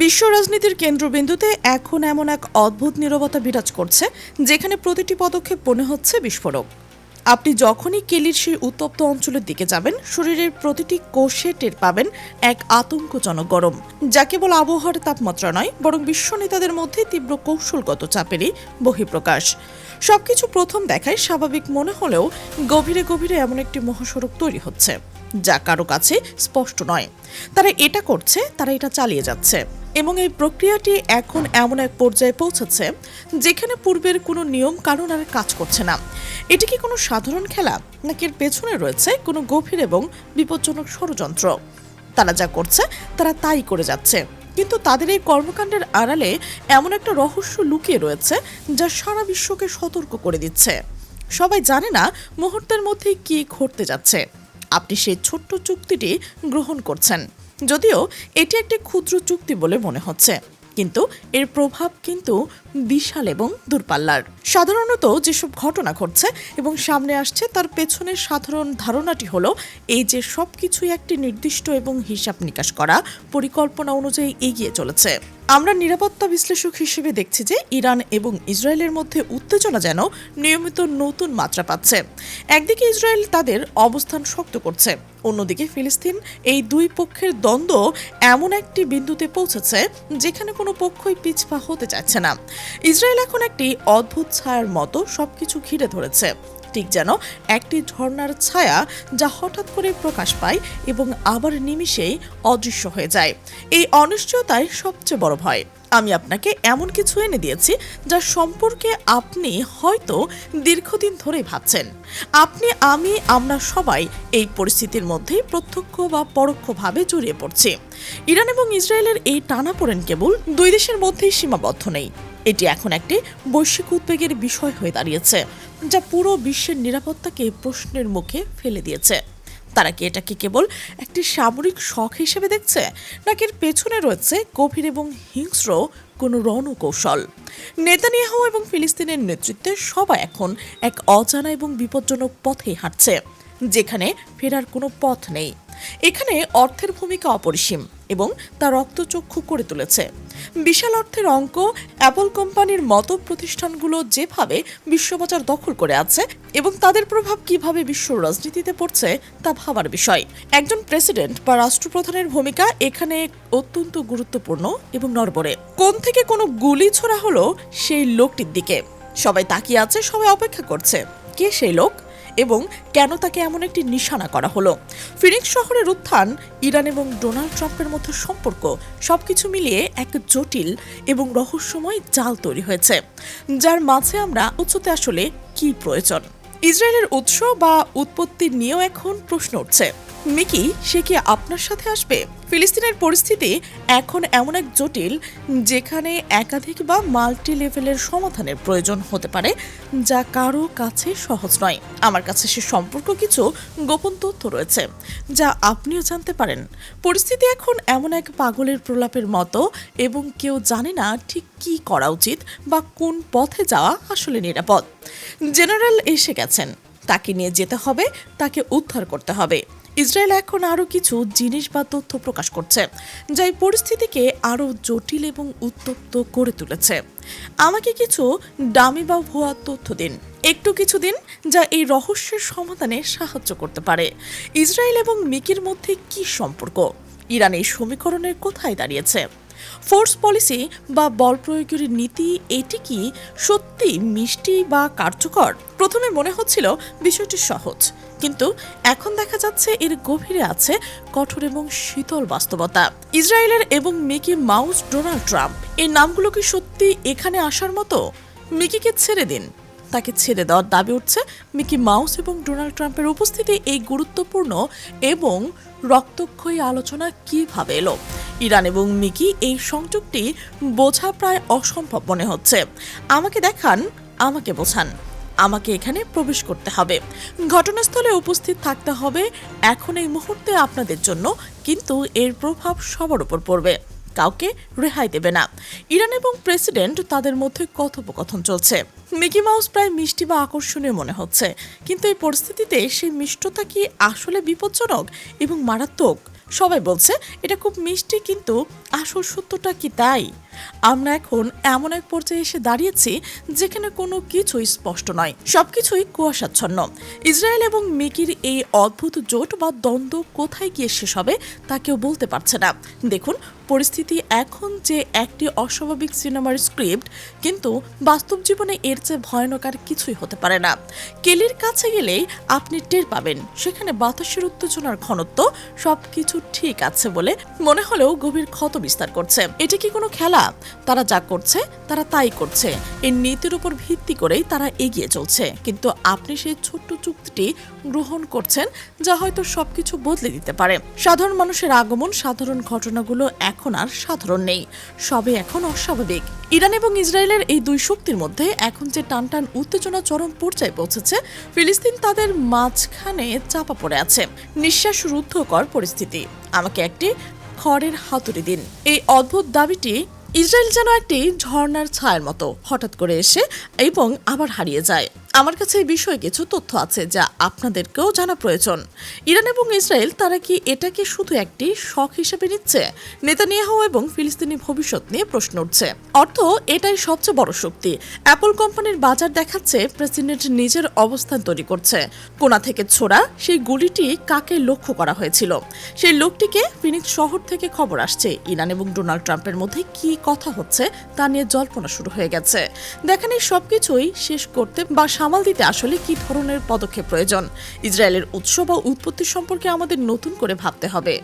বিশ্ব রাজনীতির কেন্দ্রবিন্দুতে এখন এমন এক অদ্ভুত নীরবতা বিরাজ করছে, যেখানে প্রতিটি পদক্ষেপ মনে হচ্ছে বিস্ফোরক। আপনি যখনই কেলির সেই উত্তপ্ত অঞ্চলের দিকে যাবেন, শরীরের প্রতিটি কোষে টের পাবেন এক আতঙ্কজনক গরম, যা কেবল আবহাওয়ার তাপমাত্রা নয়, বরং বিশ্ব নেতাদের মধ্যে তীব্র কৌশলগত চাপেরই বহিঃপ্রকাশ। সবকিছু প্রথম দেখায় স্বাভাবিক মনে হলেও গভীরে গভীরে এমন একটি মহাসড়ক তৈরি হচ্ছে, যা কারো কাছে স্পষ্ট নয়। তারা এটা করছে, তারা এটা চালিয়ে যাচ্ছে, এবং এই প্রক্রিয়াটি এখন এমন এক পর্যায়ে পৌঁছেছে যেখানে পূর্বের কোনো নিয়ম কানুন আর কাজ করছে না। এটি কি কোনো সাধারণ খেলা, নাকি এর পেছনে রয়েছে কোনো গভীর এবং বিপজ্জনক ষড়যন্ত্র? তারা যা করছে তারা তাই করে যাচ্ছে, কিন্তু তাদের এই কর্মকাণ্ডের আড়ালে এমন একটা রহস্য লুকিয়ে রয়েছে যা সারা বিশ্বকে সতর্ক করে দিচ্ছে। সবাই জানে না মুহূর্তের মধ্যেই কি ঘটতে যাচ্ছে। আপনি সেই ছোট্ট চুক্তিটি গ্রহণ করছেন, যদিও এটি একটি ক্ষুদ্র চুক্তি বলে মনে হচ্ছে, কিন্তু এর প্রভাব কিন্তু বিশাল এবং দূরপাল্লার। সাধারণত যেসব ঘটনা ঘটছে এবং সামনে আসছে, তার পেছনের সাধারণ ধারণাটি হলো এই যে সবকিছুই একটি নির্দিষ্ট এবং হিসাব নিকাশ করা পরিকল্পনা অনুযায়ী এগিয়ে চলেছে। আমরা নিরাপত্তা বিশ্লেষক হিসেবে দেখছি যে ইরান এবং ইসরায়েলের মধ্যে উত্তেজনা যেন নিয়মিত নতুন মাত্রা পাচ্ছে। একদিকে ইসরায়েল তাদের অবস্থান শক্ত করছে, অন্যদিকে ফিলিস্তিন, এই দুই পক্ষের দ্বন্দ্ব এমন একটি বিন্দুতে পৌঁছেছে যেখানে কোনো পক্ষই পিছপা হতে চাচ্ছে না। ইসরায়েল এখন একটি অদ্ভুত ছায়ার মতো সবকিছু ঘিরে ধরেছে, ঠিক যেন একটি ঝর্ণার ছায়া যা হঠাৎ করে প্রকাশ পায় এবং আবার নিমিষেই অদৃশ্য হয়ে যায়। এই অনিশ্চয়তাই সবচেয়ে বড় ভয়। আমি আপনাকে এমন কিছু এনে দিয়েছি যা সম্পর্কে আপনি হয়তো দীর্ঘদিন ধরেই ভাবছেন। আমরা সবাই এই পরিস্থিতির মধ্যে প্রত্যক্ষ বা পরোক্ষভাবে জড়িয়ে পড়ছি। ইরান এবং ইসরায়েলের এই টানাপোড়েন কেবল দুই দেশের মধ্যেই সীমাবদ্ধ নেই, এটি এখন একটি বৈশ্বিক উদ্বেগের বিষয় হয়ে দাঁড়িয়েছে, যা পুরো বিশ্বের নিরাপত্তাকে প্রশ্নের মুখে ফেলে দিয়েছে। তারা কি এটাকে কেবল একটি সামরিক শখ হিসেবে দেখছে, নাকি এর পেছনে রয়েছে গভীর এবং হিংস্র কোনো রণকৌশল? নেতানিয়াহু এবং ফিলিস্তিনের নেতৃত্বে সবাই এখন এক অজানা এবং বিপজ্জনক পথে হাঁটছে, যেখানে ফেরার কোনো পথ নেই। এখানে অর্থের ভূমিকা অপরিসীম এবং তা রক্তচক্ষু করে তুলেছে। বিশাল অর্থের অঙ্ক, অ্যাপল কোম্পানির মতো প্রতিষ্ঠানগুলো যেভাবে বিশ্ববাজার দখল করে আছে এবং তাদের প্রভাব কিভাবে বিশ্ব রাজনীতিতে পড়ছে তা ভাবার বিষয়। একজন প্রেসিডেন্ট বা রাষ্ট্রপ্রধানের ভূমিকা এখানে অত্যন্ত গুরুত্বপূর্ণ এবং নড়বড়ে। কোন থেকে কোনো গুলি ছোড়া হলো সেই লোকটির দিকে সবাই তাকিয়ে আছে, সবাই অপেক্ষা করছে কে সেই লোক এবং কেন তাকে এমন একটি নিশানা করা হলো। ফিনিক্স শহরের উত্থান, ইরান এবং ডোনাল্ড ট্রাম্পের মধ্যে সম্পর্ক, সবকিছু মিলিয়ে এক জটিল এবং রহস্যময় জাল তৈরি হয়েছে, যার মাঝে আমরা উচ্চতে আসলে কি প্রয়োজন। ইসরায়েলের উৎস বা উৎপত্তি নিয়েও এখন প্রশ্ন উঠছে। মিকি, সে কি আপনার সাথে আসবে? ফিলিস্তিনের পরিস্থিতি এখন এমন এক জটিল, যেখানে একাধিক বা মাল্টি লেভেলের সমাধানের প্রয়োজন হতে পারে, যা কারো কাছে সহজ নয়। আমার কাছে সে সম্পর্ক কিছু গোপন তথ্য রয়েছে যা আপনিও জানতে পারেন। পরিস্থিতি এখন এমন এক পাগলের প্রলাপের মতো, এবং কেউ জানে না ঠিক কি করা উচিত বা কোন পথে যাওয়া আসলে নিরাপদ। জেনারেল এসে গেছেন, তাকে নিয়ে যেতে হবে, তাকে উদ্ধার করতে হবে। ইসরায়েল এখন আরও কিছু জিনিস বা তথ্য প্রকাশ করছে, যা এই পরিস্থিতিকে আরও জটিল এবং উত্তপ্ত করে তুলেছে। আমাকে কিছু ডামি বা ভুয়া তথ্য দিন, একটু কিছু দিন, যা এই রহস্যের সমাধানে সাহায্য করতে পারে। ইসরায়েল এবং মিকির মধ্যে কি সম্পর্ক? ইরান এই সমীকরণের কোথায় দাঁড়িয়েছে? ফোর্স পলিসি বা বল প্রয়োগের নীতি, এটি কি সত্যি মিষ্টি বা কার্যকর? প্রথমে মনে হচ্ছিল বিষয়টি সহজ, কিন্তু এখন দেখা যাচ্ছে এর গভীরে আছে কঠোর এবং শীতল বাস্তবতা। ইসরায়েলের এবং মিকি মাউস, ডোনাল্ড ট্রাম্প, এই নামগুলো কি সত্যি এখানে আসার মতো? মিকিকে ছেড়ে দিন, তাকে ছেড়ে দেওয়ার দাবি উঠছে। মিকি মাউস এবং ডোনাল্ড ট্রাম্পের উপস্থিতি এই গুরুত্বপূর্ণ এবং রক্তক্ষয়ী আলোচনা কিভাবে এলো? ইরান এবং মিকি, এই সংযোগটি বোঝা প্রায় অসম্ভব মনে হচ্ছে। আমাকে দেখান, আমাকে বোঝান, আমাকে এখানে প্রবেশ করতে হবে, ঘটনাস্থলে উপস্থিত থাকতে হবে এখন এই মুহূর্তে আপনাদের জন্য, কিন্তু এর প্রভাব সবার উপর পড়বে, কাউকে রেহাই দেবে না। ইরান এবং প্রেসিডেন্ট, তাদের মধ্যে কথোপকথন চলছে। মিকি মাউস প্রায় মিষ্টি বা আকর্ষণীয় মনে হচ্ছে, কিন্তু এই পরিস্থিতিতে সেই মিষ্টতা কি আসলে বিপজ্জনক এবং মারাত্মক? সবাই বলছে এটা খুব মিষ্টি, কিন্তু আসল সত্যটা কি তাই? আমরা এখন এমন এক পর্যায়ে এসে দাঁড়িয়েছি যেখানে কোনো কিছুই স্পষ্ট নয়, সবকিছুই কুয়াশাচ্ছন্ন। ইসরায়েল এবং মেকির এই অদ্ভুত জোট বা দ্বন্দ্ব কোথায় গিয়ে শেষ হবে তা কেউ বলতে পারছে না। দেখুন, পরিস্থিতি এখন যে একটি অস্বাভাবিক সিনেমার স্ক্রিপ্ট, কিন্তু বাস্তব জীবনে এর চেয়ে ভয়ানক আর কিছুই হতে পারে না। কেলির কাছে গেলেই আপনি টের পাবেন সেখানে বাতাসের উত্তেজনার ঘনত্ব সবকিছু ঠিক আছে বলে মনে হলেও গভীর ক্ষত বিস্তার করছে। এটা কি কোনো খেলা? তারা যা করছে তারা তাই করছে, এই নীতির উপর ভিত্তি করেই তারা এগিয়ে চলছে। কিন্তু আপনি সেই ছোট্ট চুক্তিটি গ্রহণ করছেন যা হয়তো সবকিছু বদলে দিতে পারে। সাধারণ মানুষের আগমন, সাধারণ ঘটনাগুলো এখন আর সাধারণ নেই, সবে এখন অস্বাভাবিক। ইরান এবং ইসরায়েলের এই দুই শক্তির মধ্যে এখন যে টানটান উত্তেজনা চরম পর্যায়ে পৌঁছেছে, ফিলিস্তিন তাদের মাঝখানে চাপা পড়ে আছে। নিঃশ্বাস রুদ্ধকর পরিস্থিতি। আমাকে একটি খড়ের হাতুড়ি দিন। এই অদ্ভুত দাবিটি ইসরায়েল যেন একটি ঝর্ণার ছায়ার মতো হঠাৎ করে এসে এবং আবার হারিয়ে যায়। আমার কাছে এই বিষয়ে কিছু তথ্য আছে যা আপনাদেরকেও জানা প্রয়োজন। ইরান এবং ইসরায়েল তারা কি এটাকে শুধু একটি শখ হিসেবে নিচ্ছে? নেতানিয়াহু এবং ফিলিস্তিনি ভবিষ্যৎ নিয়ে প্রশ্ন উঠছে। অর্থ এটাই সবচেয়ে বড় শক্তি। অ্যাপল কোম্পানির বাজার দেখাচ্ছে প্রেসিডেন্ট নিজের অবস্থান তৈরি করছে। কোণা থেকে ছোড়া সেই গুলিটি কাকে লক্ষ্য করা হয়েছিল? সেই লোকটিকে ফিনিক্স শহর থেকে খবর আসছে। ইরান এবং ডোনাল্ড ট্রাম্পের মধ্যে কি কথা হচ্ছে তা নিয়ে জল্পনা শুরু হয়ে গেছে। দেখেন, এই সবকিছুই শেষ করতে বা সামাল দিতে আসলে কি ধরনের পদক্ষেপ প্রয়োজন? ইসরায়েলের উৎস বা উৎপত্তি সম্পর্কে আমাদের নতুন করে ভাবতে হবে।